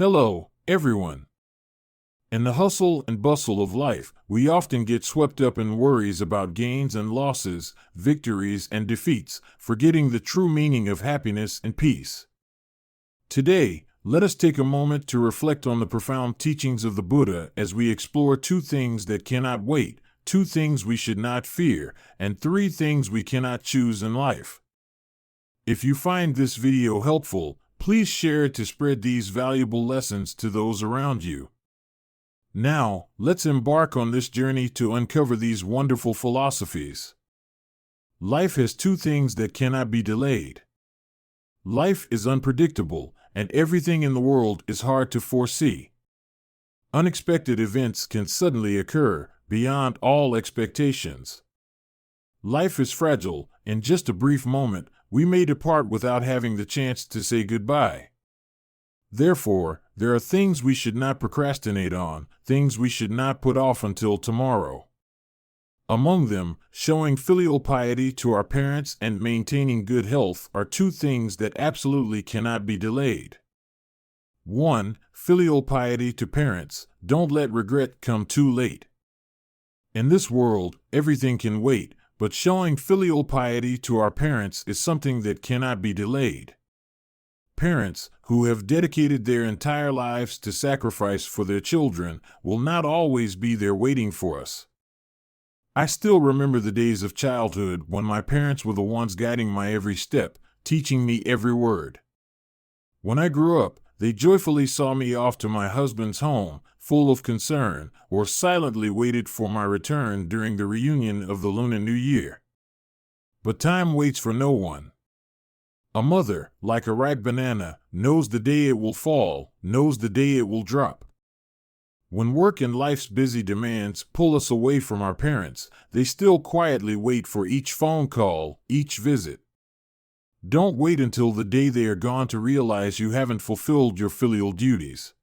Hello, everyone. In the hustle and bustle of life, we often get swept up in worries about gains and losses, victories and defeats, forgetting the true meaning of happiness and peace. Today, let us take a moment to reflect on the profound teachings of the Buddha as we explore two things that cannot wait, two things we should not fear, and three things we cannot choose in life. If you find this video helpful, please share it to spread these valuable lessons to those around you. Now, let's embark on this journey to uncover these wonderful philosophies. Life has two things that cannot be delayed. Life is unpredictable, and everything in the world is hard to foresee. Unexpected events can suddenly occur, beyond all expectations. Life is fragile. In just a brief moment, we may depart without having the chance to say goodbye. Therefore, there are things we should not procrastinate on, things we should not put off until tomorrow. Among them, showing filial piety to our parents and maintaining good health are two things that absolutely cannot be delayed. 1. Filial piety to parents. Don't let regret come too late. In this world, everything can wait, but showing filial piety to our parents is something that cannot be delayed. Parents, who have dedicated their entire lives to sacrifice for their children, will not always be there waiting for us. I still remember the days of childhood when my parents were the ones guiding my every step, teaching me every word. When I grew up, they joyfully saw me off to my husband's home, full of concern, or silently waited for my return during the reunion of the Lunar New Year. But time waits for no one. A mother, like a ripe banana, knows the day it will fall, knows the day it will drop. When work and life's busy demands pull us away from our parents, they still quietly wait for each phone call, each visit. Don't wait until the day they are gone to realize you haven't fulfilled your filial duties.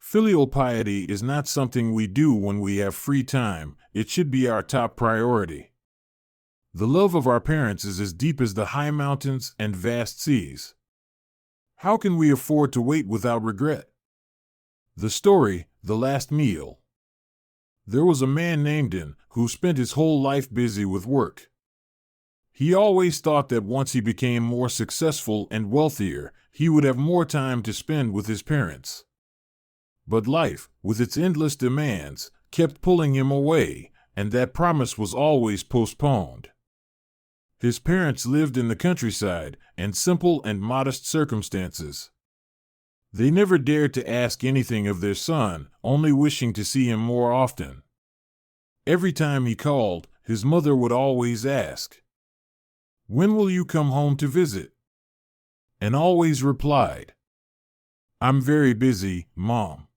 Filial piety is not something we do when we have free time, it should be our top priority. The love of our parents is as deep as the high mountains and vast seas. How can we afford to wait without regret? The story, The Last Meal. There was a man named In who spent his whole life busy with work. He always thought that once he became more successful and wealthier, he would have more time to spend with his parents. But life, with its endless demands, kept pulling him away, and that promise was always postponed. His parents lived in the countryside, in simple and modest circumstances. They never dared to ask anything of their son, only wishing to see him more often. Every time he called, his mother would always ask, "When will you come home to visit?" And always replied, "I'm very busy, Mom.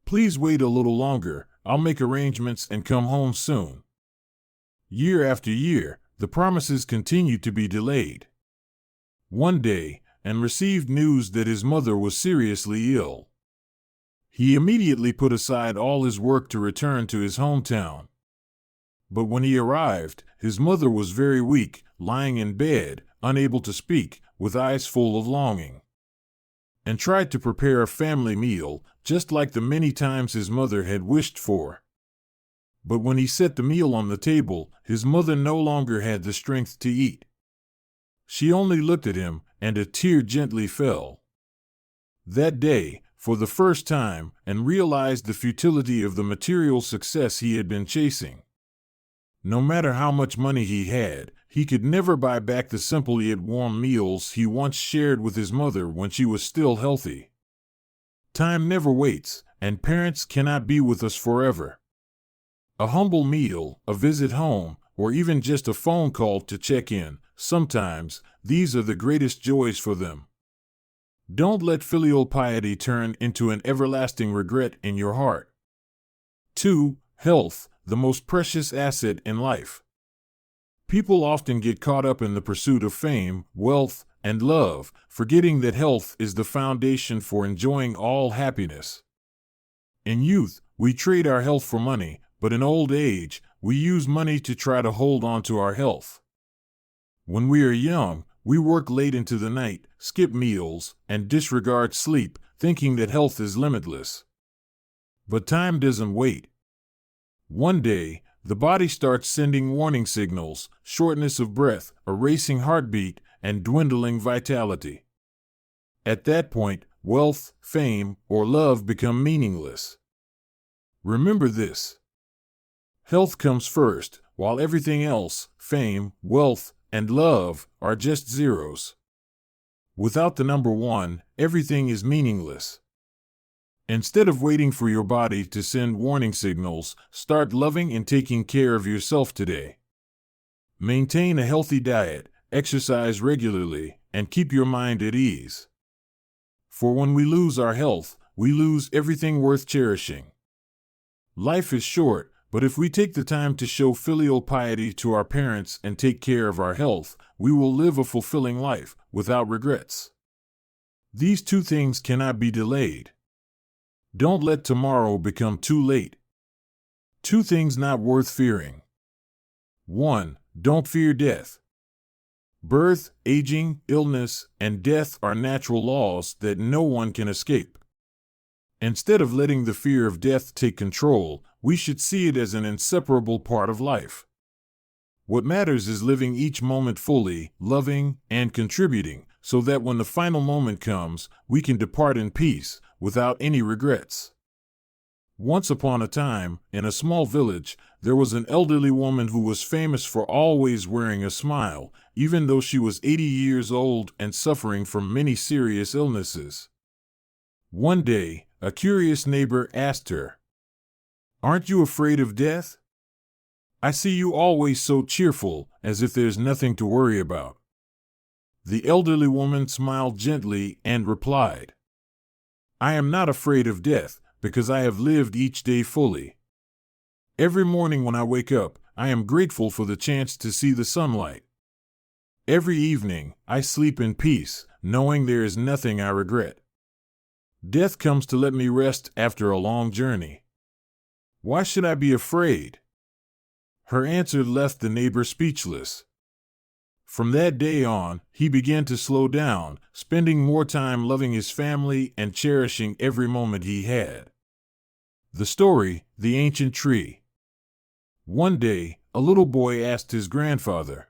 Please wait a little longer, I'll make arrangements and come home soon." Year after year, the promises continued to be delayed. One day, and received news that his mother was seriously ill. He immediately put aside all his work to return to his hometown. But when he arrived, his mother was very weak, lying in bed, unable to speak, with eyes full of longing. And tried to prepare a family meal, just like the many times his mother had wished for. But when he set the meal on the table, his mother no longer had the strength to eat. She only looked at him, and a tear gently fell. That day, for the first time, and realized the futility of the material success he had been chasing. No matter how much money he had, he could never buy back the simple yet warm meals he once shared with his mother when she was still healthy. Time never waits, and parents cannot be with us forever. A humble meal, a visit home, or even just a phone call to check in, sometimes, these are the greatest joys for them. Don't let filial piety turn into an everlasting regret in your heart. 2. Health, the most precious asset in life. People often get caught up in the pursuit of fame, wealth, and love, forgetting that health is the foundation for enjoying all happiness. In youth, we trade our health for money, but in old age, we use money to try to hold on to our health. When we are young, we work late into the night, skip meals, and disregard sleep, thinking that health is limitless. But time doesn't wait. One day, the body starts sending warning signals: shortness of breath, a racing heartbeat, and dwindling vitality. At that point, wealth, fame, or love become meaningless. Remember this: health comes first, while everything else, fame, wealth, and love, are just zeros. Without the number one, everything is meaningless. Instead of waiting for your body to send warning signals, start loving and taking care of yourself today. Maintain a healthy diet, exercise regularly, and keep your mind at ease. For when we lose our health, we lose everything worth cherishing. Life is short, but if we take the time to show filial piety to our parents and take care of our health, we will live a fulfilling life, without regrets. These two things cannot be delayed. Don't let tomorrow become too late. Two things not worth fearing. 1. Don't fear death. Birth, aging, illness, and death are natural laws that no one can escape. Instead of letting the fear of death take control, we should see it as an inseparable part of life. What matters is living each moment fully, loving, and contributing, so that when the final moment comes, we can depart in peace, without any regrets. Once upon a time, in a small village, there was an elderly woman who was famous for always wearing a smile, even though she was 80 years old and suffering from many serious illnesses. One day, a curious neighbor asked her, "Aren't you afraid of death? I see you always so cheerful, as if there's nothing to worry about." The elderly woman smiled gently and replied, "I am not afraid of death, because I have lived each day fully. Every morning when I wake up, I am grateful for the chance to see the sunlight. Every evening, I sleep in peace, knowing there is nothing I regret. Death comes to let me rest after a long journey. Why should I be afraid?" Her answer left the neighbor speechless. From that day on, he began to slow down, spending more time loving his family and cherishing every moment he had. The story, The Ancient Tree. One day, a little boy asked his grandfather,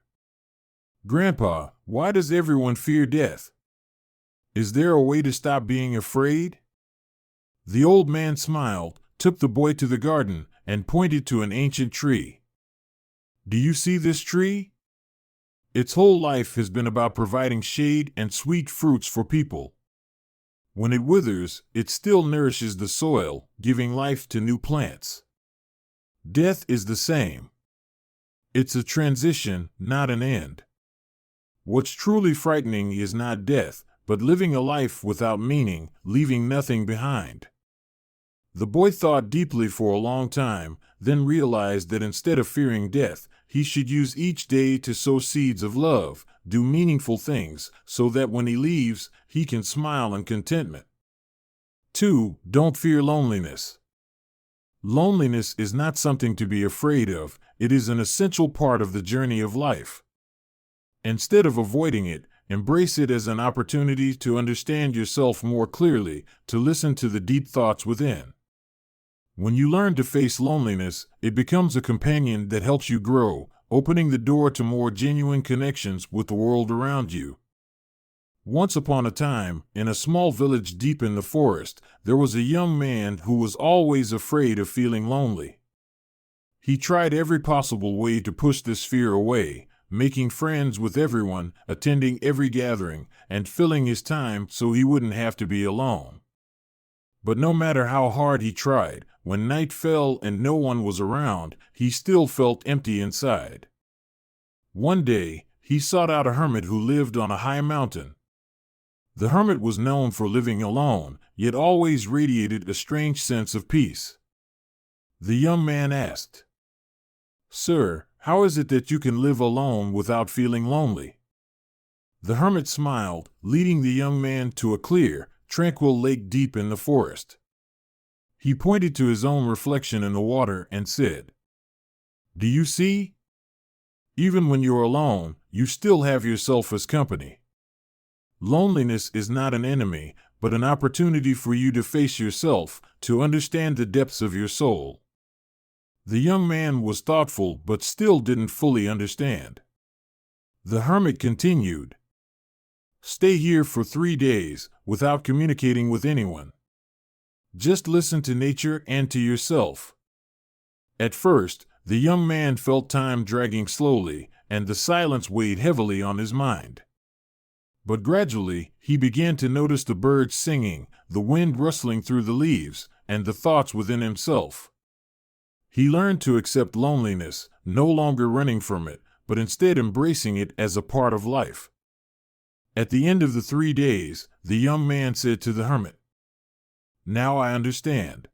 "Grandpa, why does everyone fear death? Is there a way to stop being afraid?" The old man smiled, took the boy to the garden, and pointed to an ancient tree. "Do you see this tree? Its whole life has been about providing shade and sweet fruits for people. When it withers, it still nourishes the soil, giving life to new plants. Death is the same. It's a transition, not an end. What's truly frightening is not death, but living a life without meaning, leaving nothing behind." The boy thought deeply for a long time, then realized that instead of fearing death, he should use each day to sow seeds of love, do meaningful things, so that when he leaves, he can smile in contentment. 2. Don't fear loneliness. Loneliness is not something to be afraid of, it is an essential part of the journey of life. Instead of avoiding it, embrace it as an opportunity to understand yourself more clearly, to listen to the deep thoughts within. When you learn to face loneliness, it becomes a companion that helps you grow, opening the door to more genuine connections with the world around you. Once upon a time, in a small village deep in the forest, there was a young man who was always afraid of feeling lonely. He tried every possible way to push this fear away, making friends with everyone, attending every gathering, and filling his time so he wouldn't have to be alone. But no matter how hard he tried, when night fell and no one was around, he still felt empty inside. One day, he sought out a hermit who lived on a high mountain. The hermit was known for living alone, yet always radiated a strange sense of peace. The young man asked, "Sir, how is it that you can live alone without feeling lonely?" The hermit smiled, leading the young man to a clear, tranquil lake deep in the forest. He pointed to his own reflection in the water and said, "Do you see? Even when you're alone, you still have yourself as company. Loneliness is not an enemy, but an opportunity for you to face yourself, to understand the depths of your soul. The young man was thoughtful but still didn't fully understand. The hermit continued, "Stay here for 3 days, without communicating with anyone. Just listen to nature and to yourself." At first, the young man felt time dragging slowly, and the silence weighed heavily on his mind. But gradually, he began to notice the birds singing, the wind rustling through the leaves, and the thoughts within himself. He learned to accept loneliness, no longer running from it, but instead embracing it as a part of life. At the end of the 3 days, the young man said to the hermit, "Now I understand.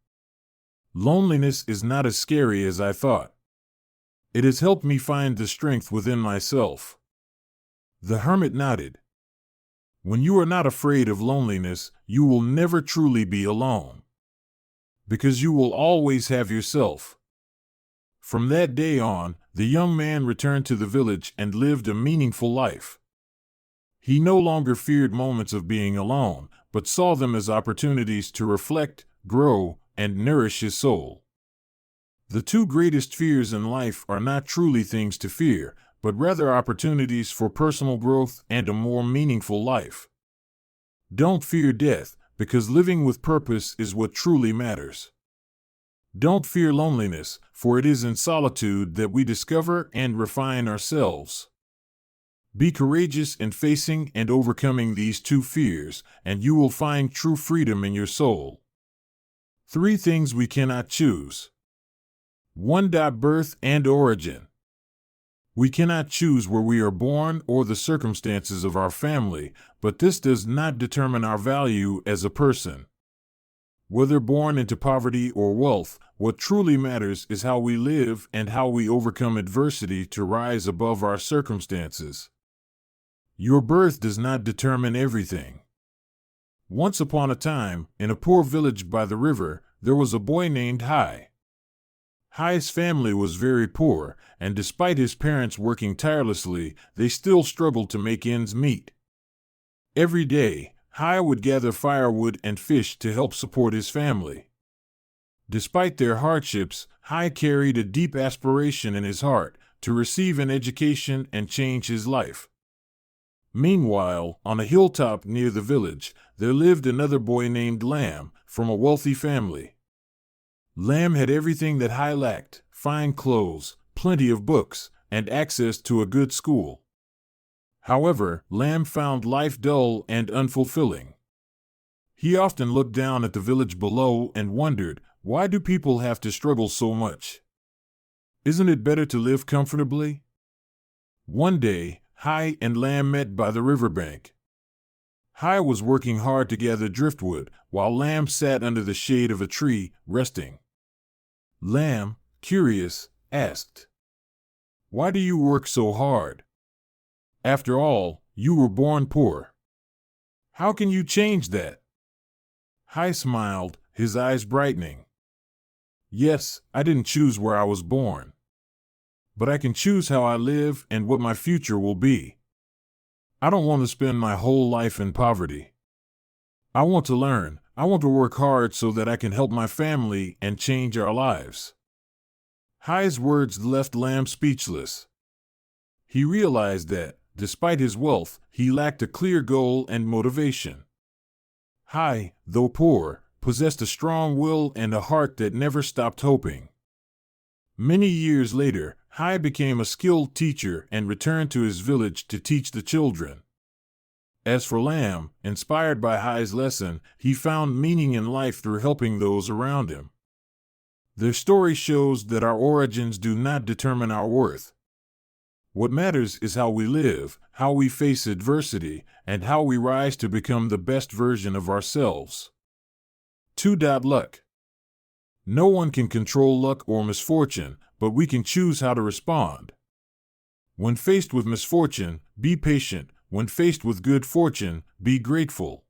Loneliness is not as scary as I thought. It has helped me find the strength within myself." The hermit nodded. When you are not afraid of loneliness, you will never truly be alone, because you will always have yourself. From that day on, the young man returned to the village and lived a meaningful life. He no longer feared moments of being alone, but saw them as opportunities to reflect, grow, and nourish his soul. The two greatest fears in life are not truly things to fear, but rather opportunities for personal growth and a more meaningful life. Don't fear death, because living with purpose is what truly matters. Don't fear loneliness, for it is in solitude that we discover and refine ourselves. Be courageous in facing and overcoming these two fears, and you will find true freedom in your soul. 3 things we cannot choose. 1. Birth and origin. We cannot choose where we are born or the circumstances of our family, but this does not determine our value as a person. Whether born into poverty or wealth, what truly matters is how we live and how we overcome adversity to rise above our circumstances. Your birth does not determine everything. Once upon a time, in a poor village by the river, there was a boy named Hai. Hai's family was very poor, and despite his parents working tirelessly, they still struggled to make ends meet. Every day, Hai would gather firewood and fish to help support his family. Despite their hardships, Hai carried a deep aspiration in his heart to receive an education and change his life. Meanwhile, on a hilltop near the village, there lived another boy named Lam, from a wealthy family. Lam had everything that Hai lacked: fine clothes, plenty of books, and access to a good school. However, Lam found life dull and unfulfilling. He often looked down at the village below and wondered, why do people have to struggle so much? Isn't it better to live comfortably? One day, Hai and Lam met by the riverbank. Hai was working hard to gather driftwood, while Lam sat under the shade of a tree, resting. Lam, curious, asked, "Why do you work so hard? After all, you were born poor. How can you change that?" Hai smiled, his eyes brightening. "Yes, I didn't choose where I was born. But I can choose how I live and what my future will be. I don't want to spend my whole life in poverty. I want to learn. I want to work hard so that I can help my family and change our lives." Hai's words left Lam speechless. He realized that, despite his wealth, he lacked a clear goal and motivation. Hai, though poor, possessed a strong will and a heart that never stopped hoping. Many years later, Hai became a skilled teacher and returned to his village to teach the children. As for Lam, inspired by Hai's lesson, he found meaning in life through helping those around him. Their story shows that our origins do not determine our worth. What matters is how we live, how we face adversity, and how we rise to become the best version of ourselves. 2. Luck. No one can control luck or misfortune, but we can choose how to respond. When faced with misfortune, be patient. When faced with good fortune, be grateful.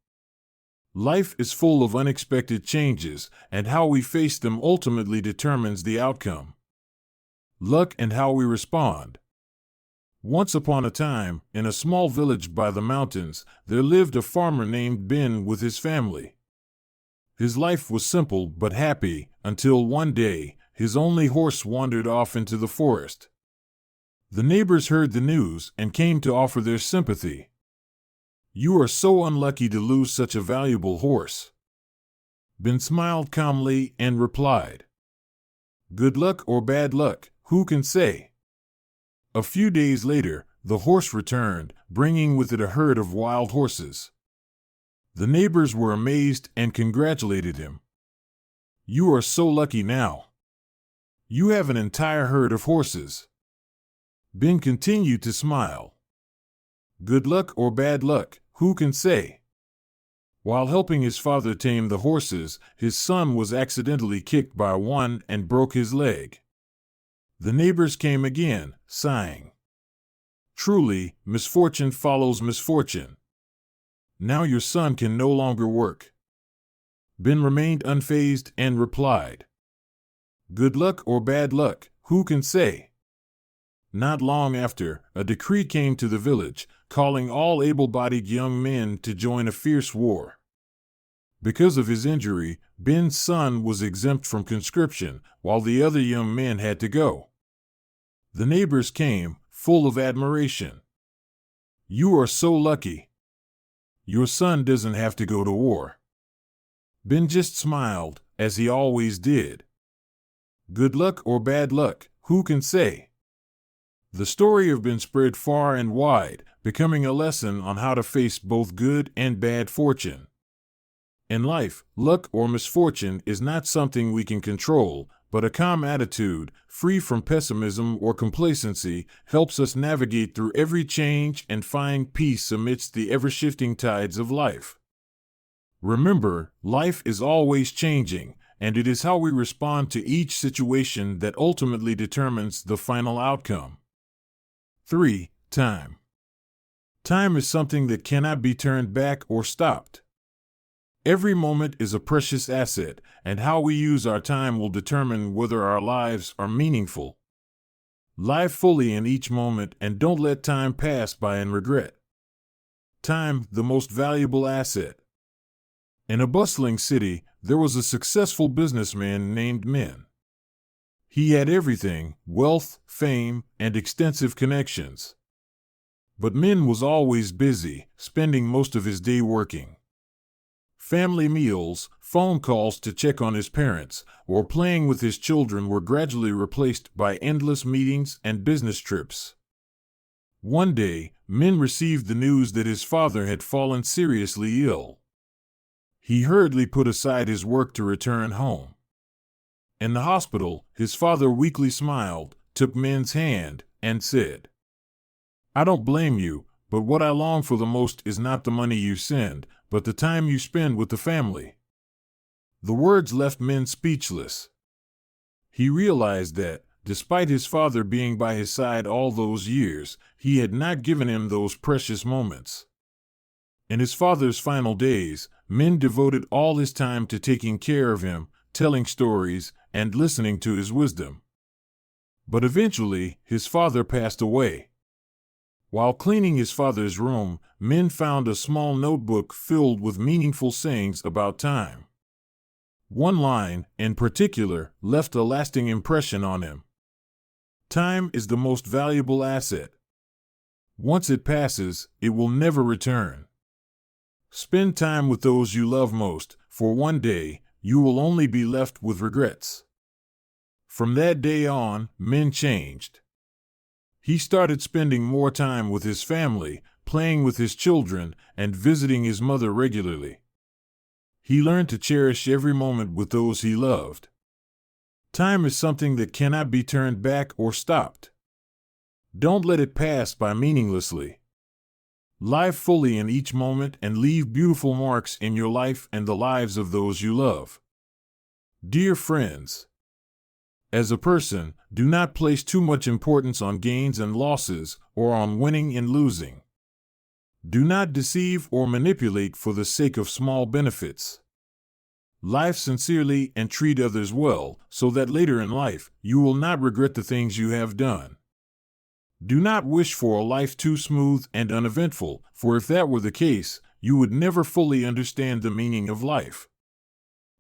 Life is full of unexpected changes, and how we face them ultimately determines the outcome. Luck and how we respond. Once upon a time, in a small village by the mountains, there lived a farmer named Ben with his family. His life was simple but happy, until one day, his only horse wandered off into the forest. The neighbors heard the news and came to offer their sympathy. "You are so unlucky to lose such a valuable horse." Ben smiled calmly and replied, "Good luck or bad luck, who can say?" A few days later, the horse returned, bringing with it a herd of wild horses. The neighbors were amazed and congratulated him. "You are so lucky now. You have an entire herd of horses." Ben continued to smile. "Good luck or bad luck, who can say?" While helping his father tame the horses, his son was accidentally kicked by one and broke his leg. The neighbors came again, sighing, "Truly, misfortune follows misfortune. Now your son can no longer work." Ben remained unfazed and replied, "Good luck or bad luck, who can say?" Not long after, a decree came to the village, calling all able-bodied young men to join a fierce war. Because of his injury, Ben's son was exempt from conscription, while the other young men had to go. The neighbors came, full of admiration. "You are so lucky. Your son doesn't have to go to war." Ben just smiled, as he always did. Good luck or bad luck, who can say? The story of Ben spread far and wide, becoming a lesson on how to face both good and bad fortune. In life, luck or misfortune is not something we can control, but a calm attitude, free from pessimism or complacency, helps us navigate through every change and find peace amidst the ever-shifting tides of life. Remember, life is always changing, and it is how we respond to each situation that ultimately determines the final outcome. 3. Time. Time is something that cannot be turned back or stopped. Every moment is a precious asset, and how we use our time will determine whether our lives are meaningful. Live fully in each moment and don't let time pass by in regret. Time, the most valuable asset. In a bustling city, there was a successful businessman named Men. He had everything: wealth, fame, and extensive connections. But Men was always busy, spending most of his day working. Family meals, phone calls to check on his parents, or playing with his children were gradually replaced by endless meetings and business trips. One day, Men received the news that his father had fallen seriously ill. He hurriedly put aside his work to return home. In the hospital, his father weakly smiled, took Men's hand, and said, "I don't blame you, but what I long for the most is not the money you send, but the time you spend with the family." The words left Men speechless. He realized that, despite his father being by his side all those years, he had not given him those precious moments. In his father's final days, Men devoted all his time to taking care of him, telling stories, and listening to his wisdom. But eventually, his father passed away. While cleaning his father's room, Men found a small notebook filled with meaningful sayings about time. One line, in particular, left a lasting impression on him. Time is the most valuable asset. Once it passes, it will never return. Spend time with those you love most, for one day, you will only be left with regrets. From that day on, Men changed. He started spending more time with his family, playing with his children, and visiting his mother regularly. He learned to cherish every moment with those he loved. Time is something that cannot be turned back or stopped. Don't let it pass by meaninglessly. Live fully in each moment and leave beautiful marks in your life and the lives of those you love. Dear friends, as a person, do not place too much importance on gains and losses, or on winning and losing. Do not deceive or manipulate for the sake of small benefits. Live sincerely and treat others well, so that later in life, you will not regret the things you have done. Do not wish for a life too smooth and uneventful, for if that were the case, you would never fully understand the meaning of life.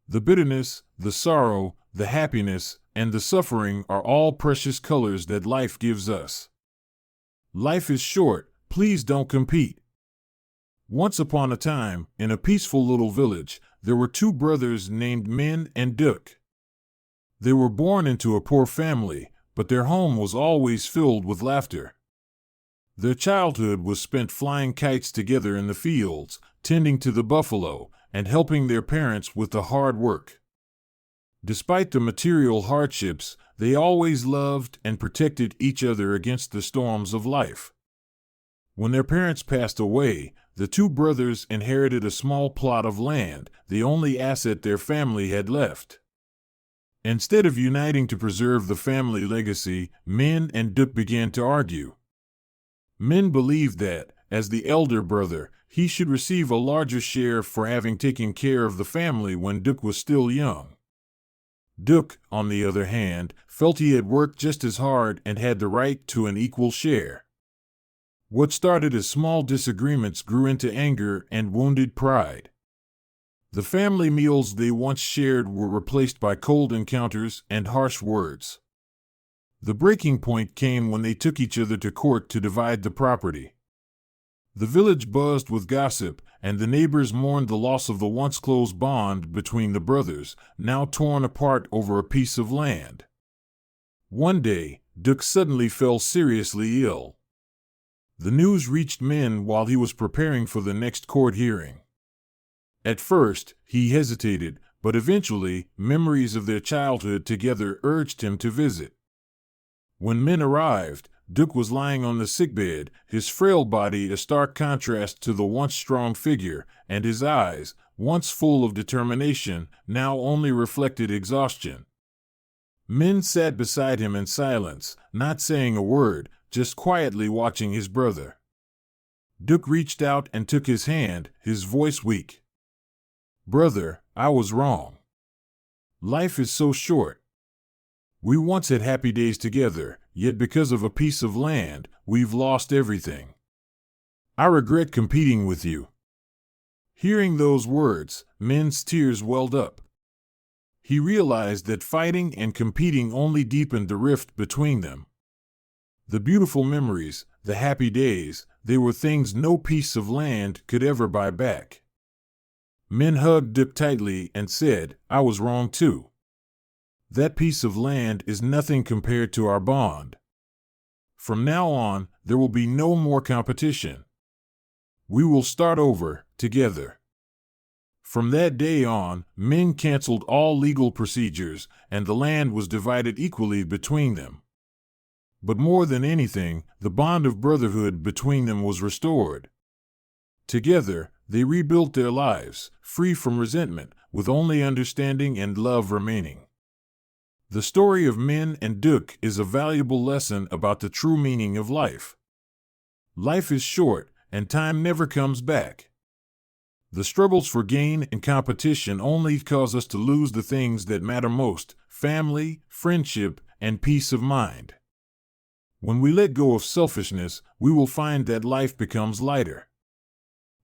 The bitterness, the sorrow, the happiness, and the suffering are all precious colors that life gives us. Life is short, please don't compete. Once upon a time, in a peaceful little village, there were two brothers named Min and Duk. They were born into a poor family, but their home was always filled with laughter. Their childhood was spent flying kites together in the fields, tending to the buffalo, and helping their parents with the hard work. Despite the material hardships, they always loved and protected each other against the storms of life. When their parents passed away, the two brothers inherited a small plot of land, the only asset their family had left. Instead of uniting to preserve the family legacy, Min and Duk began to argue. Min believed that, as the elder brother, he should receive a larger share for having taken care of the family when Duk was still young. Duk, on the other hand, felt he had worked just as hard and had the right to an equal share. What started as small disagreements grew into anger and wounded pride. The family meals they once shared were replaced by cold encounters and harsh words. The breaking point came when they took each other to court to divide the property. The village buzzed with gossip, and the neighbors mourned the loss of the once close bond between the brothers, now torn apart over a piece of land. One day, Duk suddenly fell seriously ill. The news reached Min while he was preparing for the next court hearing. At first, he hesitated, but eventually, memories of their childhood together urged him to visit. When Min arrived, Duk was lying on the sickbed, his frail body a stark contrast to the once strong figure, and his eyes, once full of determination, now only reflected exhaustion. Min sat beside him in silence, not saying a word, just quietly watching his brother. Duk reached out and took his hand, his voice weak. "Brother, I was wrong. Life is so short. We once had happy days together, yet because of a piece of land, we've lost everything. I regret competing with you." Hearing those words, Min's tears welled up. He realized that fighting and competing only deepened the rift between them. The beautiful memories, the happy days, they were things no piece of land could ever buy back. Min hugged Duk tightly and said, "I was wrong too. That piece of land is nothing compared to our bond. From now on, there will be no more competition. We will start over, together." From that day on, Min canceled all legal procedures, and the land was divided equally between them. But more than anything, the bond of brotherhood between them was restored. Together, they rebuilt their lives, free from resentment, with only understanding and love remaining. The story of Min and Duk is a valuable lesson about the true meaning of life. Life is short, and time never comes back. The struggles for gain and competition only cause us to lose the things that matter most: family, friendship, and peace of mind. When we let go of selfishness, we will find that life becomes lighter.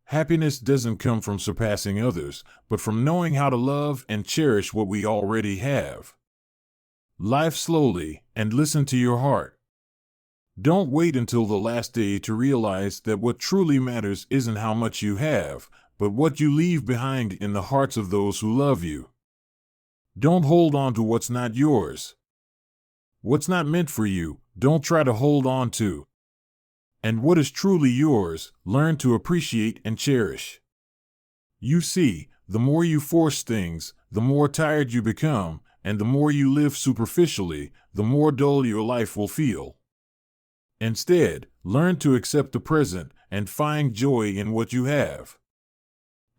Happiness doesn't come from surpassing others, but from knowing how to love and cherish what we already have. Live slowly, and listen to your heart. Don't wait until the last day to realize that what truly matters isn't how much you have, but what you leave behind in the hearts of those who love you. Don't hold on to what's not yours. What's not meant for you, don't try to hold on to. And what is truly yours, learn to appreciate and cherish. You see, the more you force things, the more tired you become, and the more you live superficially, the more dull your life will feel. Instead, learn to accept the present and find joy in what you have.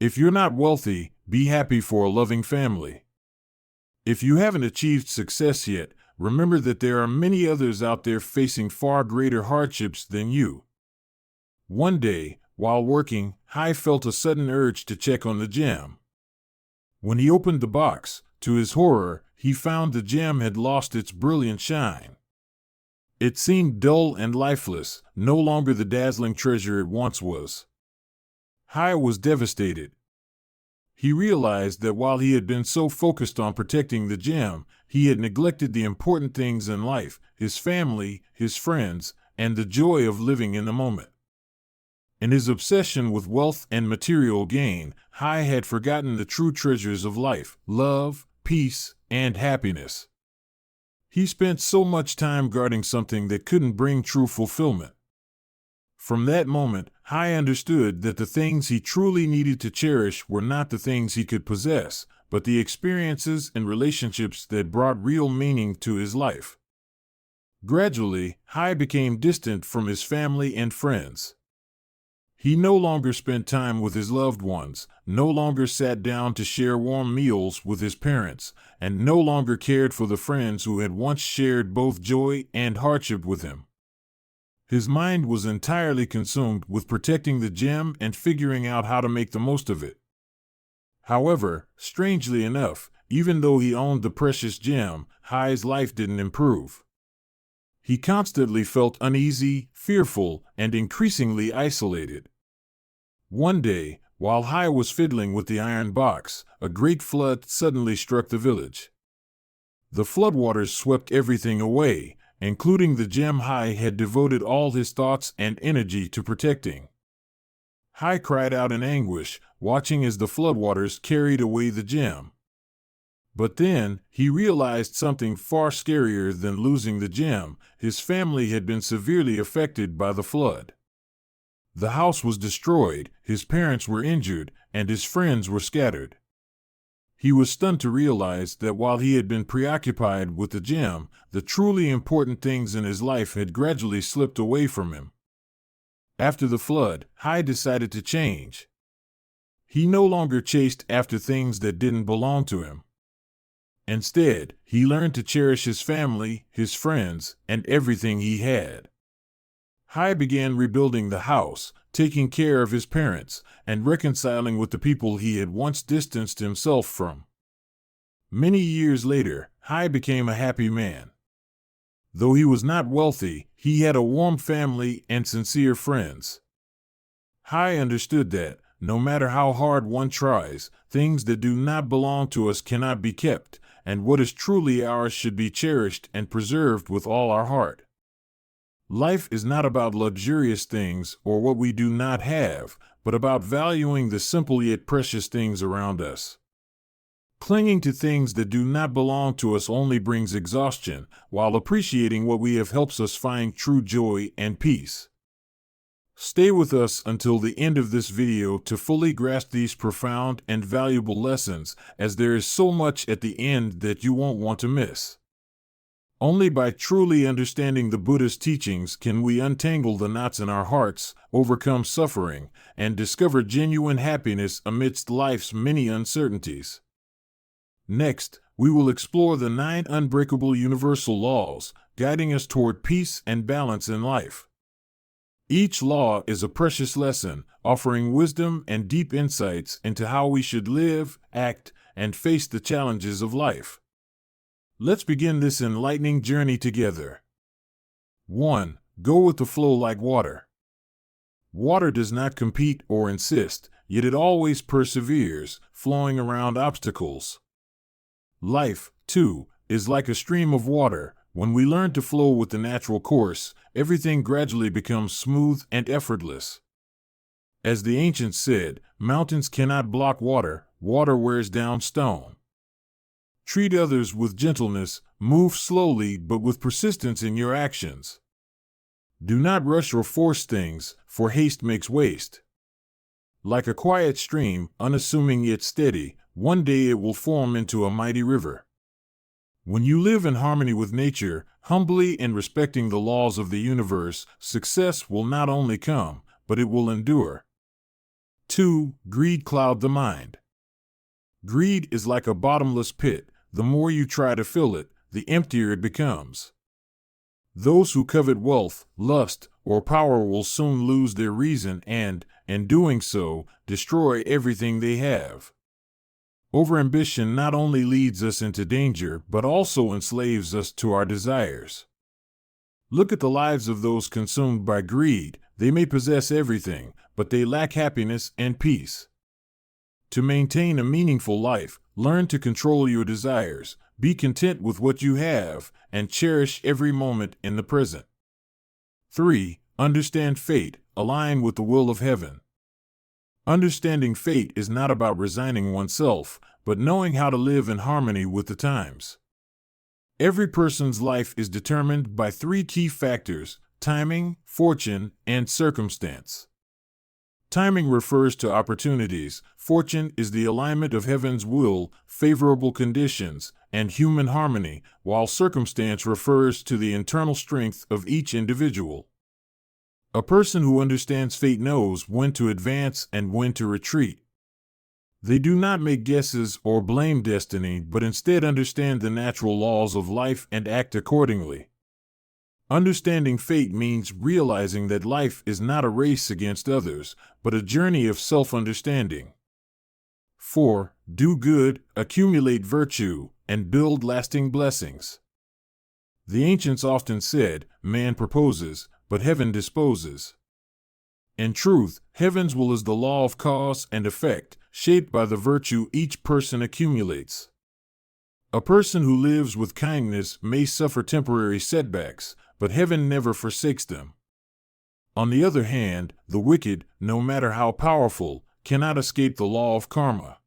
If you're not wealthy, be happy for a loving family. If you haven't achieved success yet, remember that there are many others out there facing far greater hardships than you. One day, while working, Hai felt a sudden urge to check on the gem. When he opened the box, to his horror, he found the gem had lost its brilliant shine. It seemed dull and lifeless, no longer the dazzling treasure it once was. Hai was devastated. He realized that while he had been so focused on protecting the gem, he had neglected the important things in life, his family, his friends, and the joy of living in the moment. In his obsession with wealth and material gain, Hai had forgotten the true treasures of life: love, peace, and happiness. He spent so much time guarding something that couldn't bring true fulfillment. From that moment, Hai understood that the things he truly needed to cherish were not the things he could possess, but the experiences and relationships that brought real meaning to his life. Gradually, Hai became distant from his family and friends. He no longer spent time with his loved ones, no longer sat down to share warm meals with his parents, and no longer cared for the friends who had once shared both joy and hardship with him. His mind was entirely consumed with protecting the gem and figuring out how to make the most of it. However, strangely enough, even though he owned the precious gem, Hai's life didn't improve. He constantly felt uneasy, fearful, and increasingly isolated. One day, while Hai was fiddling with the iron box, a great flood suddenly struck the village. The floodwaters swept everything away, including the gem Hai had devoted all his thoughts and energy to protecting. Hai cried out in anguish, watching as the floodwaters carried away the gem. But then, he realized something far scarier than losing the gem: his family had been severely affected by the flood. The house was destroyed, his parents were injured, and his friends were scattered. He was stunned to realize that while he had been preoccupied with the gem, the truly important things in his life had gradually slipped away from him. After the flood, Hai decided to change. He no longer chased after things that didn't belong to him. Instead, he learned to cherish his family, his friends, and everything he had. Hai began rebuilding the house, taking care of his parents, and reconciling with the people he had once distanced himself from. Many years later, Hai became a happy man. Though he was not wealthy, he had a warm family and sincere friends. Hai understood that, no matter how hard one tries, things that do not belong to us cannot be kept, and what is truly ours should be cherished and preserved with all our heart. Life is not about luxurious things or what we do not have, but about valuing the simple yet precious things around us. Clinging to things that do not belong to us only brings exhaustion, while appreciating what we have helps us find true joy and peace. Stay with us until the end of this video to fully grasp these profound and valuable lessons, as there is so much at the end that you won't want to miss. Only by truly understanding the Buddha's teachings can we untangle the knots in our hearts, overcome suffering, and discover genuine happiness amidst life's many uncertainties. Next, we will explore the 9 unbreakable universal laws, guiding us toward peace and balance in life. Each law is a precious lesson, offering wisdom and deep insights into how we should live, act, and face the challenges of life. Let's begin this enlightening journey together. 1. Go with the flow like water. Water does not compete or insist, yet it always perseveres, flowing around obstacles. Life, too, is like a stream of water. When we learn to flow with the natural course, everything gradually becomes smooth and effortless. As the ancients said, mountains cannot block water, water wears down stone. Treat others with gentleness, move slowly but with persistence in your actions. Do not rush or force things, for haste makes waste. Like a quiet stream, unassuming yet steady, one day it will form into a mighty river. When you live in harmony with nature, humbly and respecting the laws of the universe, success will not only come, but it will endure. 2. Greed clouds the mind. Greed is like a bottomless pit. The more you try to fill it, the emptier it becomes. Those who covet wealth, lust, or power will soon lose their reason and, in doing so, destroy everything they have. Overambition not only leads us into danger but also enslaves us to our desires. Look at the lives of those consumed by greed. They may possess everything, but they lack happiness and peace. To maintain a meaningful life, learn to control your desires, be content with what you have, and cherish every moment in the present. 3. Understand fate. Align with the will of heaven. Understanding fate is not about resigning oneself, but knowing how to live in harmony with the times. Every person's life is determined by 3 key factors: timing, fortune, and circumstance. Timing refers to opportunities, fortune is the alignment of heaven's will, favorable conditions, and human harmony, while circumstance refers to the internal strength of each individual. A person who understands fate knows when to advance and when to retreat. They do not make guesses or blame destiny, but instead understand the natural laws of life and act accordingly. Understanding fate means realizing that life is not a race against others, but a journey of self-understanding. 4. Do good, accumulate virtue, and build lasting blessings. The ancients often said, "Man proposes, but heaven disposes." In truth, heaven's will is the law of cause and effect, shaped by the virtue each person accumulates. A person who lives with kindness may suffer temporary setbacks, but heaven never forsakes them. On the other hand, the wicked, no matter how powerful, cannot escape the law of karma.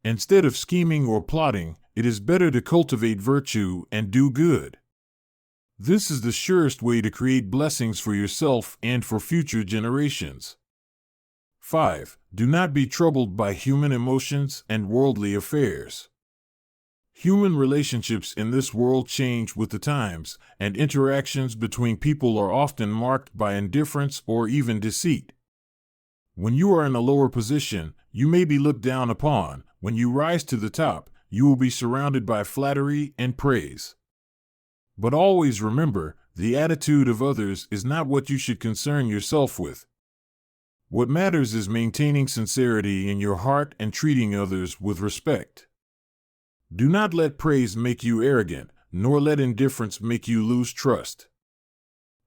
Instead of scheming or plotting, it is better to cultivate virtue and do good. This is the surest way to create blessings for yourself and for future generations. 5. Do not be troubled by human emotions and worldly affairs. Human relationships in this world change with the times, and interactions between people are often marked by indifference or even deceit. When you are in a lower position, you may be looked down upon. When you rise to the top, you will be surrounded by flattery and praise. But always remember, the attitude of others is not what you should concern yourself with. What matters is maintaining sincerity in your heart and treating others with respect. Do not let praise make you arrogant, nor let indifference make you lose trust.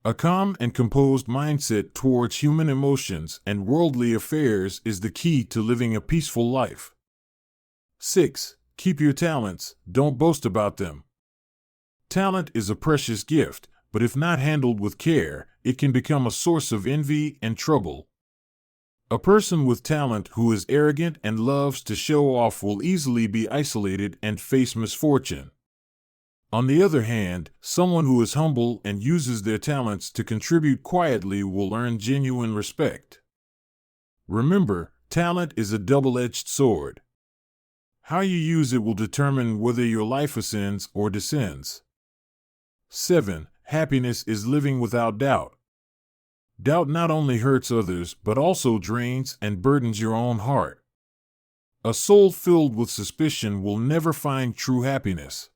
A calm and composed mindset towards human emotions and worldly affairs is the key to living a peaceful life. 6. Keep your talents, don't boast about them. Talent is a precious gift, but if not handled with care, it can become a source of envy and trouble. A person with talent who is arrogant and loves to show off will easily be isolated and face misfortune. On the other hand, someone who is humble and uses their talents to contribute quietly will earn genuine respect. Remember, talent is a double-edged sword. How you use it will determine whether your life ascends or descends. 7. Happiness is living without doubt. Doubt not only hurts others, but also drains and burdens your own heart. A soul filled with suspicion will never find true happiness.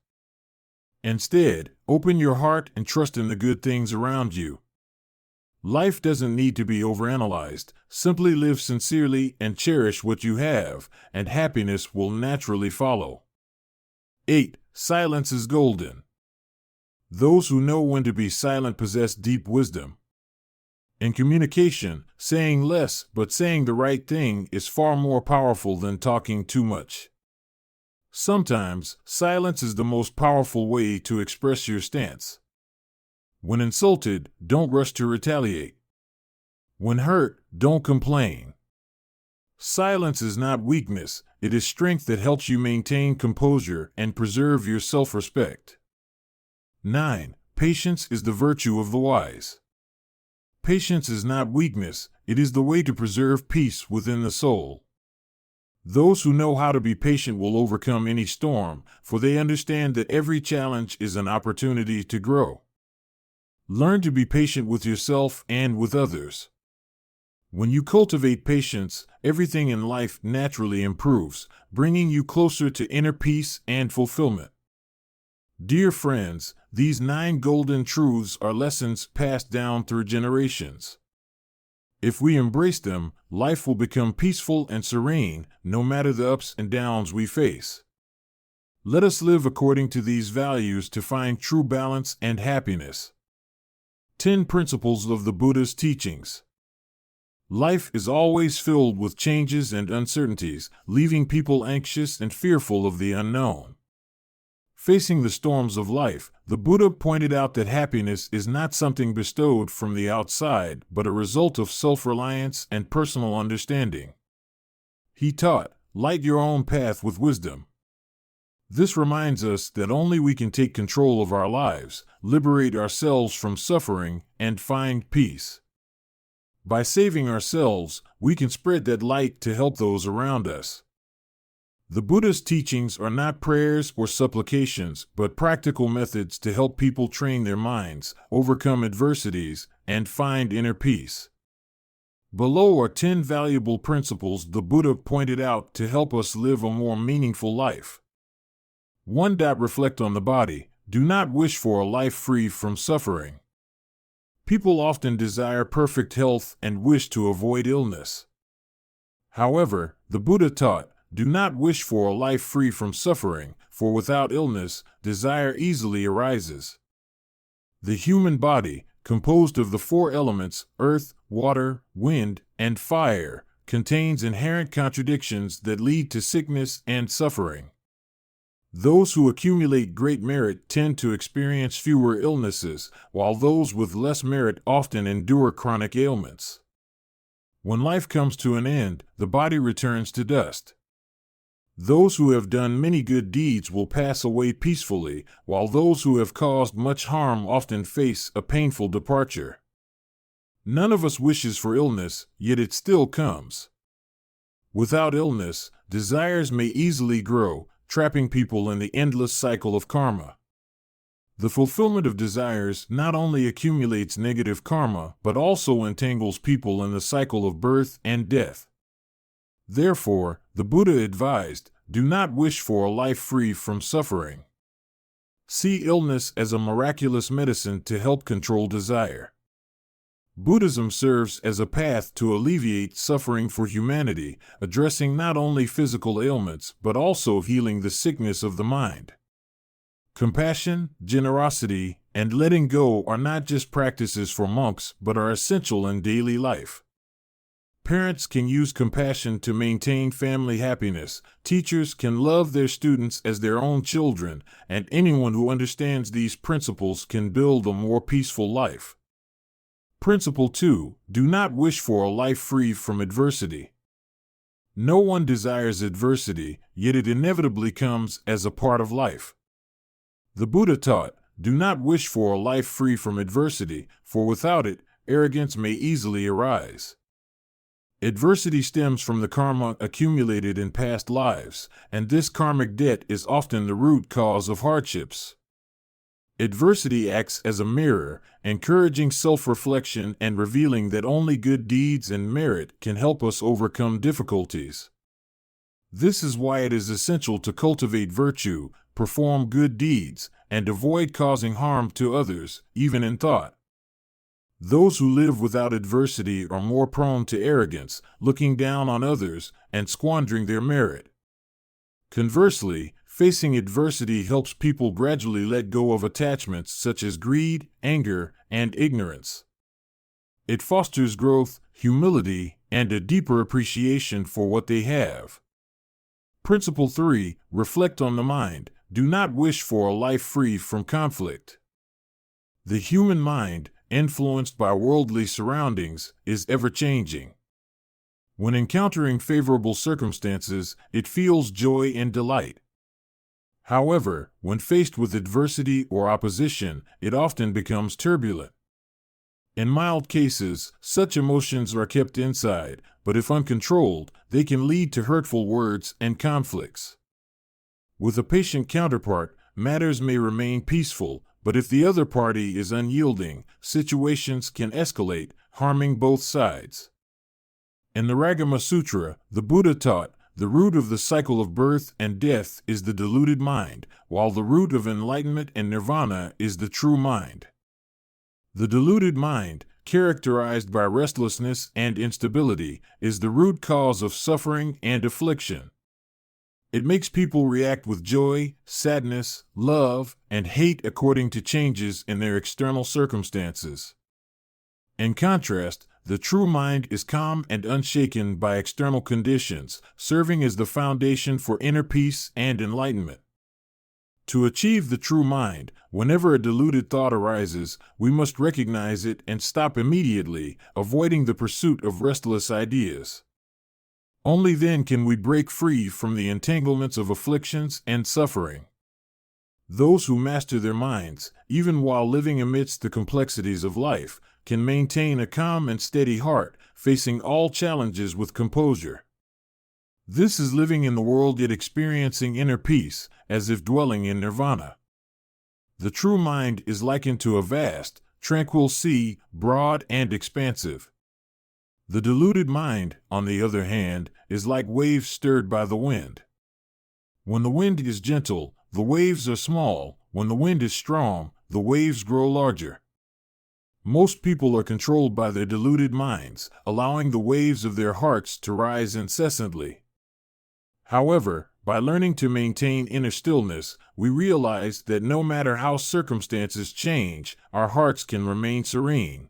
Instead, open your heart and trust in the good things around you. Life doesn't need to be overanalyzed. Simply live sincerely and cherish what you have, and happiness will naturally follow. 8. Silence is golden. Those who know when to be silent possess deep wisdom. In communication, saying less but saying the right thing is far more powerful than talking too much. Sometimes, silence is the most powerful way to express your stance. When insulted, don't rush to retaliate. When hurt, don't complain. Silence is not weakness, it is strength that helps you maintain composure and preserve your self-respect. 9. Patience is the virtue of the wise. Patience is not weakness, it is the way to preserve peace within the soul. Those who know how to be patient will overcome any storm, for they understand that every challenge is an opportunity to grow. Learn to be patient with yourself and with others. When you cultivate patience, everything in life naturally improves, bringing you closer to inner peace and fulfillment. Dear friends, these 9 golden truths are lessons passed down through generations. If we embrace them, life will become peaceful and serene, no matter the ups and downs we face. Let us live according to these values to find true balance and happiness. 10 Principles of the Buddha's Teachings. Life is always filled with changes and uncertainties, leaving people anxious and fearful of the unknown. Facing the storms of life, the Buddha pointed out that happiness is not something bestowed from the outside, but a result of self-reliance and personal understanding. He taught, "Light your own path with wisdom." This reminds us that only we can take control of our lives, liberate ourselves from suffering, and find peace. By saving ourselves, we can spread that light to help those around us. The Buddha's teachings are not prayers or supplications, but practical methods to help people train their minds, overcome adversities, and find inner peace. Below are 10 valuable principles the Buddha pointed out to help us live a more meaningful life. 1. Reflect on the body. Do not wish for a life free from suffering. People often desire perfect health and wish to avoid illness. However, the Buddha taught, do not wish for a life free from suffering, for without illness, desire easily arises. The human body, composed of the 4 elements, earth, water, wind, and fire, contains inherent contradictions that lead to sickness and suffering. Those who accumulate great merit tend to experience fewer illnesses, while those with less merit often endure chronic ailments. When life comes to an end, the body returns to dust. Those who have done many good deeds will pass away peacefully, while those who have caused much harm often face a painful departure. None of us wishes for illness, yet it still comes. Without illness, desires may easily grow, trapping people in the endless cycle of karma. The fulfillment of desires not only accumulates negative karma, but also entangles people in the cycle of birth and death. Therefore, the Buddha advised, do not wish for a life free from suffering. See illness as a miraculous medicine to help control desire. Buddhism serves as a path to alleviate suffering for humanity, addressing not only physical ailments but also healing the sickness of the mind. Compassion, generosity, and letting go are not just practices for monks but are essential in daily life. Parents can use compassion to maintain family happiness, teachers can love their students as their own children, and anyone who understands these principles can build a more peaceful life. Principle 2. Do not wish for a life free from adversity. No one desires adversity, yet it inevitably comes as a part of life. The Buddha taught, do not wish for a life free from adversity, for without it, arrogance may easily arise. Adversity stems from the karma accumulated in past lives, and this karmic debt is often the root cause of hardships. Adversity acts as a mirror, encouraging self-reflection and revealing that only good deeds and merit can help us overcome difficulties. This is why it is essential to cultivate virtue, perform good deeds, and avoid causing harm to others, even in thought. Those who live without adversity are more prone to arrogance, looking down on others, and squandering their merit. Conversely, facing adversity helps people gradually let go of attachments such as greed, anger, and ignorance. It fosters growth, humility, and a deeper appreciation for what they have. Principle 3. Reflect on the mind. Do not wish for a life free from conflict. The human mind, influenced by worldly surroundings, is ever-changing. When encountering favorable circumstances, it feels joy and delight. However, when faced with adversity or opposition, it often becomes turbulent. In mild cases, such emotions are kept inside, but if uncontrolled, they can lead to hurtful words and conflicts. With a patient counterpart, matters may remain peaceful, but if the other party is unyielding, situations can escalate, harming both sides. In the Ragama Sutra, the Buddha taught, the root of the cycle of birth and death is the deluded mind, while the root of enlightenment and nirvana is the true mind. The deluded mind, characterized by restlessness and instability, is the root cause of suffering and affliction. It makes people react with joy, sadness, love, and hate according to changes in their external circumstances. In contrast, the true mind is calm and unshaken by external conditions, serving as the foundation for inner peace and enlightenment. To achieve the true mind, whenever a deluded thought arises, we must recognize it and stop immediately, avoiding the pursuit of restless ideas. Only then can we break free from the entanglements of afflictions and suffering. Those who master their minds, even while living amidst the complexities of life, can maintain a calm and steady heart, facing all challenges with composure. This is living in the world yet experiencing inner peace, as if dwelling in nirvana. The true mind is likened to a vast, tranquil sea, broad and expansive. The deluded mind, on the other hand, is like waves stirred by the wind. When the wind is gentle, the waves are small. When the wind is strong, the waves grow larger. Most people are controlled by their deluded minds, allowing the waves of their hearts to rise incessantly. However, by learning to maintain inner stillness, we realize that no matter how circumstances change, our hearts can remain serene.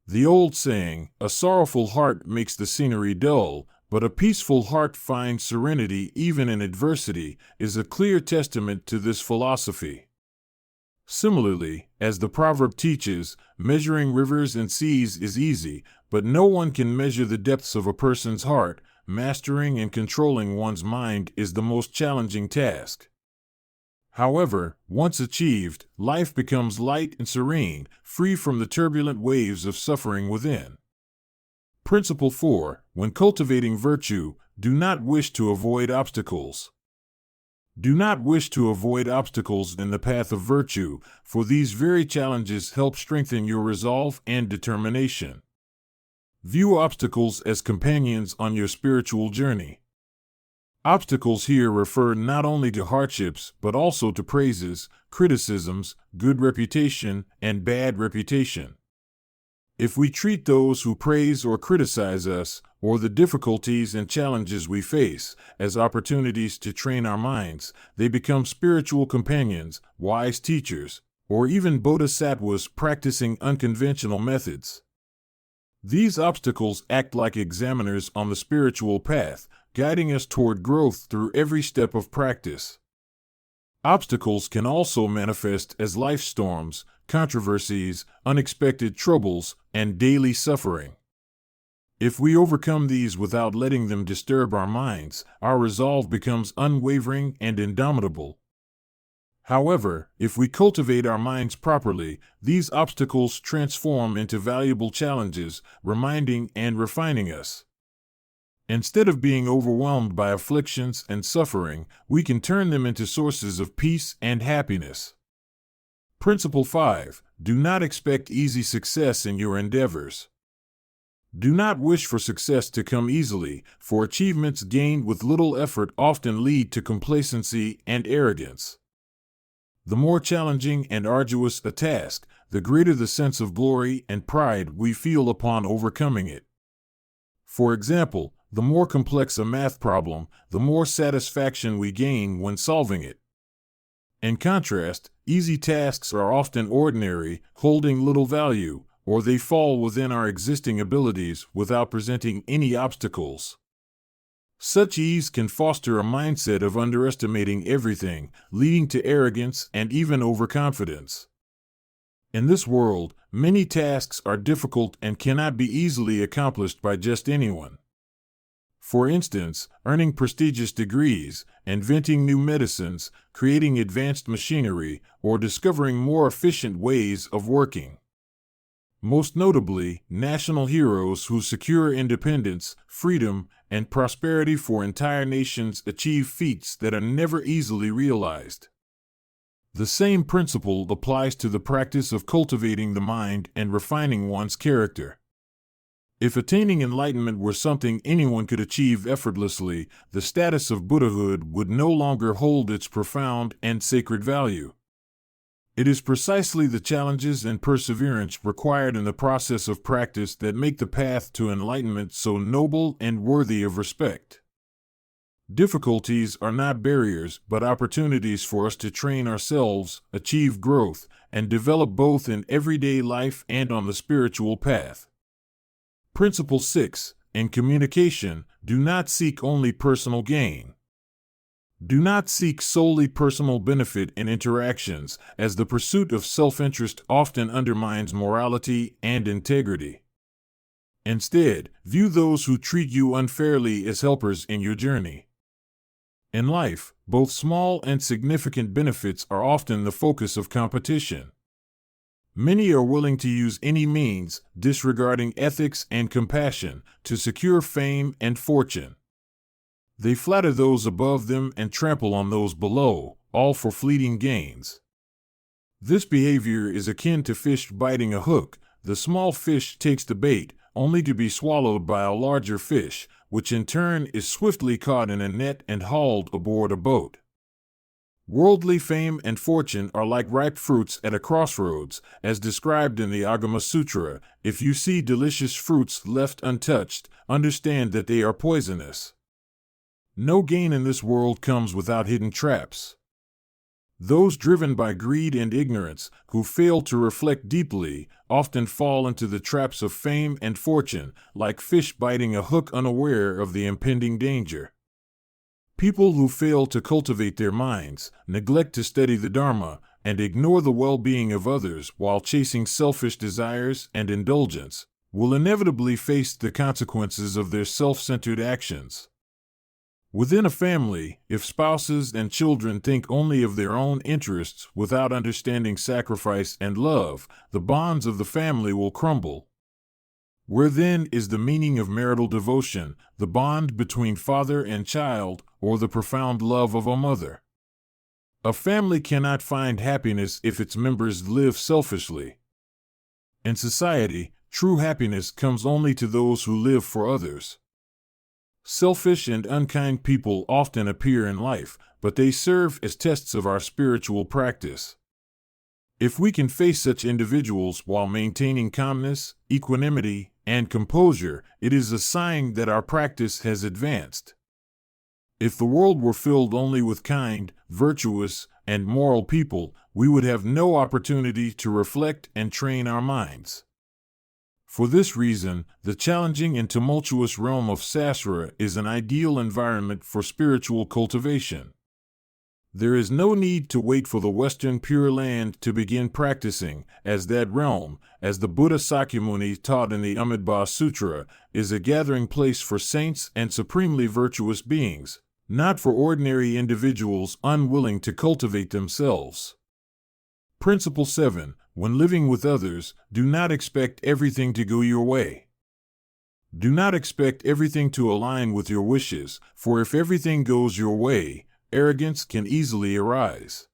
The old saying, "A sorrowful heart makes the scenery dull, but a peaceful heart finds serenity even in adversity," is a clear testament to this philosophy. Similarly, as the proverb teaches, measuring rivers and seas is easy, but no one can measure the depths of a person's heart. Mastering and controlling one's mind is the most challenging task. However, once achieved, life becomes light and serene, free from the turbulent waves of suffering within. Principle 4. When cultivating virtue, do not wish to avoid obstacles. Do not wish to avoid obstacles in the path of virtue, for these very challenges help strengthen your resolve and determination. View obstacles as companions on your spiritual journey. Obstacles here refer not only to hardships but also to praises, criticisms, good reputation, and bad reputation. If we treat those who praise or criticize us, or the difficulties and challenges we face, as opportunities to train our minds, they become spiritual companions, wise teachers, or even bodhisattvas practicing unconventional methods. These obstacles act like examiners on the spiritual path, guiding us toward growth through every step of practice. Obstacles can also manifest as life storms, controversies, unexpected troubles, and daily suffering. If we overcome these without letting them disturb our minds, our resolve becomes unwavering and indomitable. However, if we cultivate our minds properly, these obstacles transform into valuable challenges, reminding and refining us. Instead of being overwhelmed by afflictions and suffering, we can turn them into sources of peace and happiness. Principle 5. Do not expect easy success in your endeavors. Do not wish for success to come easily, for achievements gained with little effort often lead to complacency and arrogance. The more challenging and arduous a task, the greater the sense of glory and pride we feel upon overcoming it. For example, the more complex a math problem, the more satisfaction we gain when solving it. In contrast, easy tasks are often ordinary, holding little value, or they fall within our existing abilities without presenting any obstacles. Such ease can foster a mindset of underestimating everything, leading to arrogance and even overconfidence. In this world, many tasks are difficult and cannot be easily accomplished by just anyone. For instance, earning prestigious degrees, inventing new medicines, creating advanced machinery, or discovering more efficient ways of working. Most notably, national heroes who secure independence, freedom, and prosperity for entire nations achieve feats that are never easily realized. The same principle applies to the practice of cultivating the mind and refining one's character. If attaining enlightenment were something anyone could achieve effortlessly, the status of Buddhahood would no longer hold its profound and sacred value. It is precisely the challenges and perseverance required in the process of practice that make the path to enlightenment so noble and worthy of respect. Difficulties are not barriers, but opportunities for us to train ourselves, achieve growth, and develop both in everyday life and on the spiritual path. Principle 6. In communication, do not seek only personal gain. Do not seek solely personal benefit in interactions, as the pursuit of self-interest often undermines morality and integrity. Instead, view those who treat you unfairly as helpers in your journey. In life, both small and significant benefits are often the focus of competition. Many are willing to use any means, disregarding ethics and compassion, to secure fame and fortune. They flatter those above them and trample on those below, all for fleeting gains. This behavior is akin to fish biting a hook. The small fish takes the bait, only to be swallowed by a larger fish, which in turn is swiftly caught in a net and hauled aboard a boat. Worldly fame and fortune are like ripe fruits at a crossroads, as described in the Agama Sutra. If you see delicious fruits left untouched, understand that they are poisonous. No gain in this world comes without hidden traps. Those driven by greed and ignorance, who fail to reflect deeply, often fall into the traps of fame and fortune, like fish biting a hook unaware of the impending danger. People who fail to cultivate their minds, neglect to study the Dharma, and ignore the well-being of others while chasing selfish desires and indulgence, will inevitably face the consequences of their self-centered actions. Within a family, if spouses and children think only of their own interests without understanding sacrifice and love, the bonds of the family will crumble. Where then is the meaning of marital devotion, the bond between father and child, or the profound love of a mother? A family cannot find happiness if its members live selfishly. In society, true happiness comes only to those who live for others. Selfish and unkind people often appear in life, but they serve as tests of our spiritual practice. If we can face such individuals while maintaining calmness, equanimity, and composure, it is a sign that our practice has advanced. If the world were filled only with kind, virtuous, and moral people, we would have no opportunity to reflect and train our minds. For this reason, the challenging and tumultuous realm of Sasra is an ideal environment for spiritual cultivation. There is no need to wait for the Western Pure Land to begin practicing, as that realm, as the Buddha Sakyamuni taught in the Amitabha Sutra, is a gathering place for saints and supremely virtuous beings, not for ordinary individuals unwilling to cultivate themselves. Principle 7. When living with others, do not expect everything to go your way. Do not expect everything to align with your wishes, for if everything goes your way, arrogance can easily arise.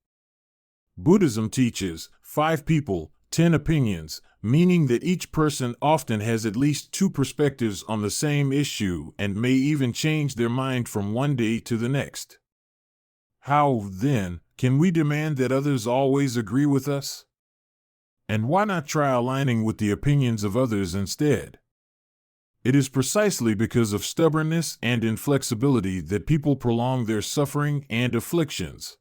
Buddhism teaches 5 people, 10 opinions, meaning that each person often has at least 2 perspectives on the same issue and may even change their mind from one day to the next. How, then, can we demand that others always agree with us? And why not try aligning with the opinions of others instead? It is precisely because of stubbornness and inflexibility that people prolong their suffering and afflictions.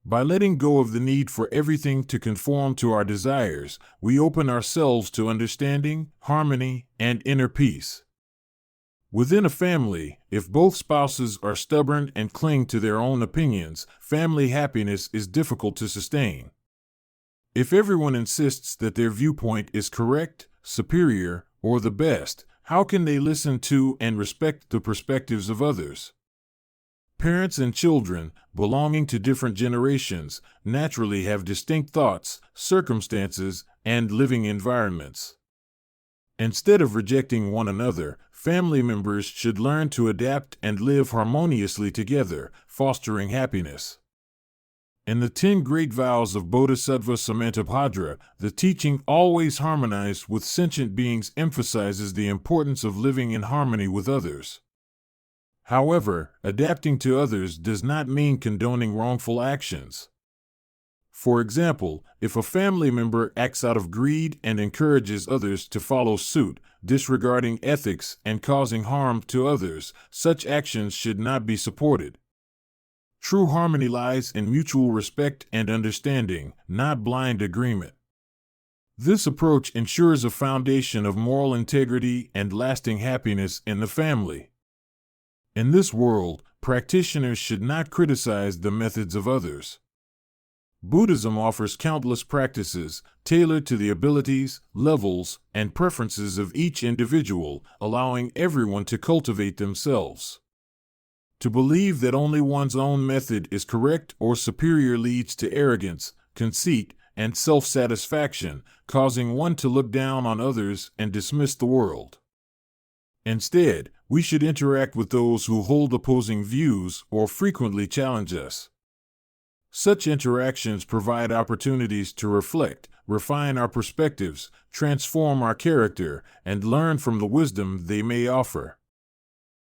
By letting go of the need for everything to conform to our desires, we open ourselves to understanding, harmony, and inner peace. Within a family, if both spouses are stubborn and cling to their own opinions, family happiness is difficult to sustain. If everyone insists that their viewpoint is correct, superior, or the best, how can they listen to and respect the perspectives of others? Parents and children, belonging to different generations, naturally have distinct thoughts, circumstances, and living environments. Instead of rejecting one another, family members should learn to adapt and live harmoniously together, fostering happiness. In the 10 Great Vows of Bodhisattva Samantabhadra, the teaching always harmonize with sentient beings emphasizes the importance of living in harmony with others. However, adapting to others does not mean condoning wrongful actions. For example, if a family member acts out of greed and encourages others to follow suit, disregarding ethics and causing harm to others, such actions should not be supported. True harmony lies in mutual respect and understanding, not blind agreement. This approach ensures a foundation of moral integrity and lasting happiness in the family. In this world, practitioners should not criticize the methods of others. Buddhism offers countless practices tailored to the abilities, levels, and preferences of each individual, allowing everyone to cultivate themselves. To believe that only one's own method is correct or superior leads to arrogance, conceit, and self-satisfaction, causing one to look down on others and dismiss the world. Instead, we should interact with those who hold opposing views or frequently challenge us. Such interactions provide opportunities to reflect, refine our perspectives, transform our character, and learn from the wisdom they may offer.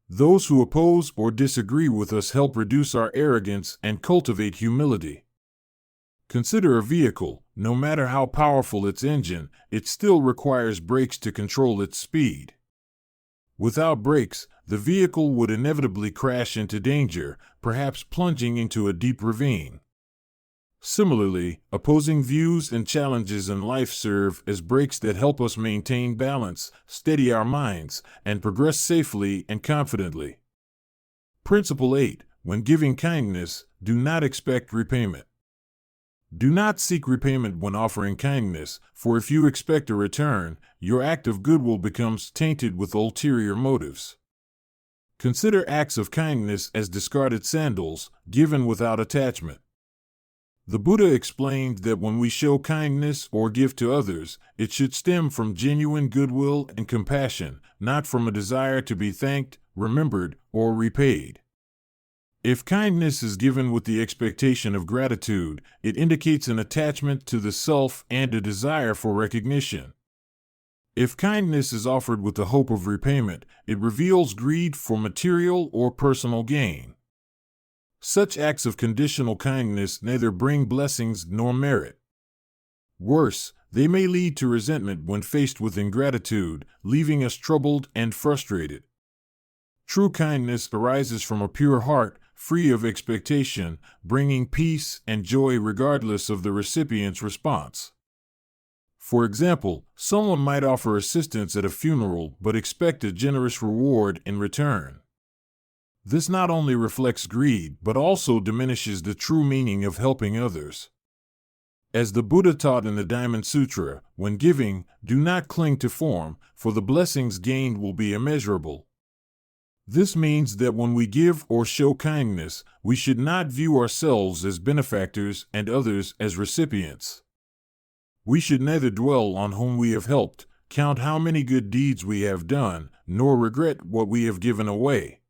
Those who oppose or disagree with us help reduce our arrogance and cultivate humility. Consider a vehicle. No matter how powerful its engine, it still requires brakes to control its speed. Without brakes, the vehicle would inevitably crash into danger, perhaps plunging into a deep ravine. Similarly, opposing views and challenges in life serve as brakes that help us maintain balance, steady our minds, and progress safely and confidently. Principle 8. When giving kindness, do not expect repayment. Do not seek repayment when offering kindness, for if you expect a return, your act of goodwill becomes tainted with ulterior motives. Consider acts of kindness as discarded sandals, given without attachment. The Buddha explained that when we show kindness or give to others, it should stem from genuine goodwill and compassion, not from a desire to be thanked, remembered, or repaid. If kindness is given with the expectation of gratitude, it indicates an attachment to the self and a desire for recognition. If kindness is offered with the hope of repayment, it reveals greed for material or personal gain. Such acts of conditional kindness neither bring blessings nor merit. Worse, they may lead to resentment when faced with ingratitude, leaving us troubled and frustrated. True kindness arises from a pure heart, free of expectation, bringing peace and joy regardless of the recipient's response. For example, someone might offer assistance at a funeral but expect a generous reward in return. This not only reflects greed, but also diminishes the true meaning of helping others. As the Buddha taught in the Diamond Sutra, when giving, do not cling to form, for the blessings gained will be immeasurable. This means that when we give or show kindness, we should not view ourselves as benefactors and others as recipients. We should neither dwell on whom we have helped, count how many good deeds we have done, nor regret what we have given away.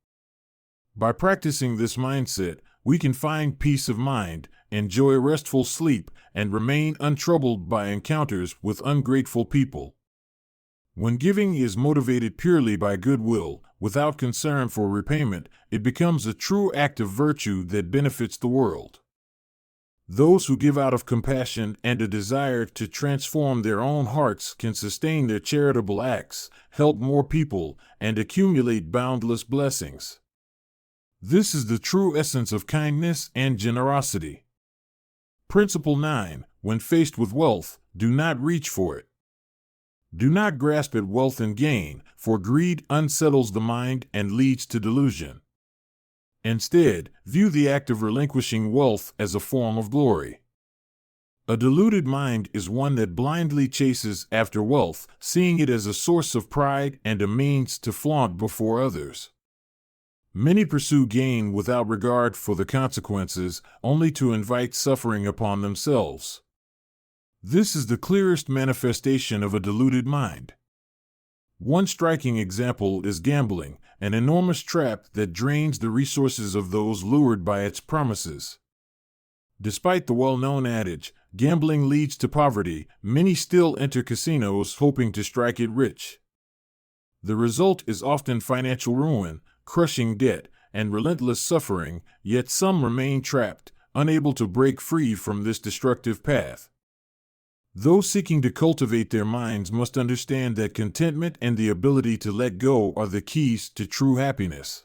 By practicing this mindset, we can find peace of mind, enjoy restful sleep, and remain untroubled by encounters with ungrateful people. When giving is motivated purely by goodwill, without concern for repayment, it becomes a true act of virtue that benefits the world. Those who give out of compassion and a desire to transform their own hearts can sustain their charitable acts, help more people, and accumulate boundless blessings. This is the true essence of kindness and generosity. Principle 9. When faced with wealth, do not reach for it. Do not grasp at wealth and gain, for greed unsettles the mind and leads to delusion. Instead, view the act of relinquishing wealth as a form of glory. A deluded mind is one that blindly chases after wealth, seeing it as a source of pride and a means to flaunt before others. Many pursue gain without regard for the consequences, only to invite suffering upon themselves. This is the clearest manifestation of a deluded mind. One striking example is gambling, an enormous trap that drains the resources of those lured by its promises. Despite the well-known adage, gambling leads to poverty, many still enter casinos hoping to strike it rich. The result is often financial ruin, crushing debt, and relentless suffering, yet some remain trapped, unable to break free from this destructive path. Those seeking to cultivate their minds must understand that contentment and the ability to let go are the keys to true happiness.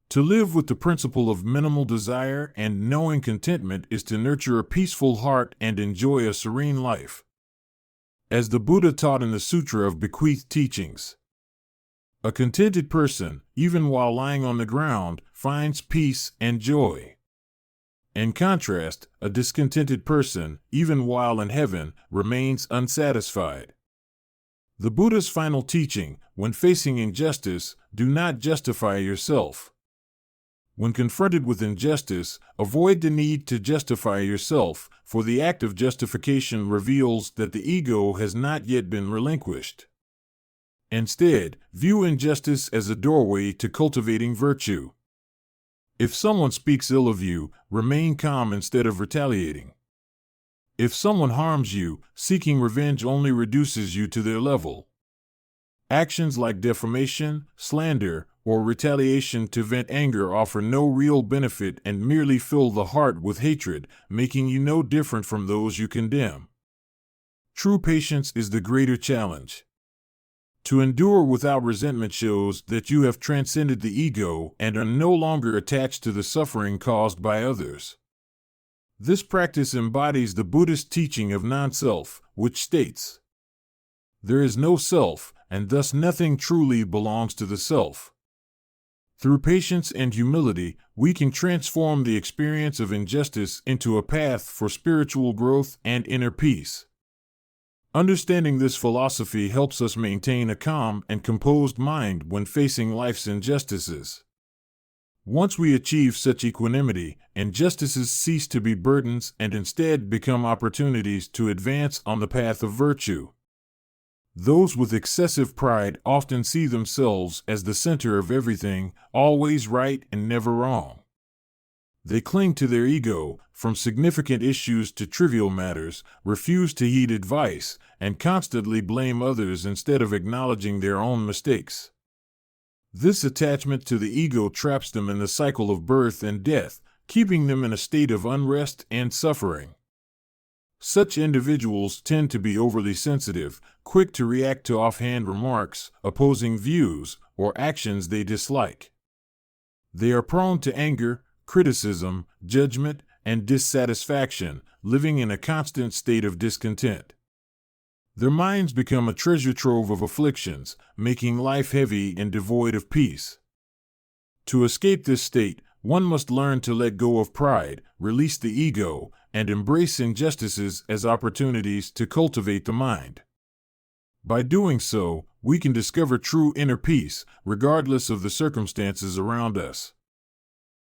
To live with the principle of minimal desire and knowing contentment is to nurture a peaceful heart and enjoy a serene life. As the Buddha taught in the Sutra of Bequeathed Teachings, a contented person, even while lying on the ground, finds peace and joy. In contrast, a discontented person, even while in heaven, remains unsatisfied. The Buddha's final teaching, when facing injustice, do not justify yourself. When confronted with injustice, avoid the need to justify yourself, for the act of justification reveals that the ego has not yet been relinquished. Instead, view injustice as a doorway to cultivating virtue. If someone speaks ill of you, remain calm instead of retaliating. If someone harms you, seeking revenge only reduces you to their level. Actions like defamation, slander, or retaliation to vent anger offer no real benefit and merely fill the heart with hatred, making you no different from those you condemn. True patience is the greater challenge. To endure without resentment shows that you have transcended the ego and are no longer attached to the suffering caused by others. This practice embodies the Buddhist teaching of non-self, which states, "There is no self, and thus nothing truly belongs to the self." Through patience and humility, we can transform the experience of injustice into a path for spiritual growth and inner peace. Understanding this philosophy helps us maintain a calm and composed mind when facing life's injustices. Once we achieve such equanimity, injustices cease to be burdens and instead become opportunities to advance on the path of virtue. Those with excessive pride often see themselves as the center of everything, always right and never wrong. They cling to their ego, from significant issues to trivial matters, refuse to heed advice, and constantly blame others instead of acknowledging their own mistakes. This attachment to the ego traps them in the cycle of birth and death, keeping them in a state of unrest and suffering. Such individuals tend to be overly sensitive, quick to react to offhand remarks, opposing views, or actions they dislike. They are prone to anger, criticism, judgment, and dissatisfaction, living in a constant state of discontent. Their minds become a treasure trove of afflictions, making life heavy and devoid of peace. To escape this state, one must learn to let go of pride, release the ego, and embrace injustices as opportunities to cultivate the mind. By doing so, we can discover true inner peace, regardless of the circumstances around us.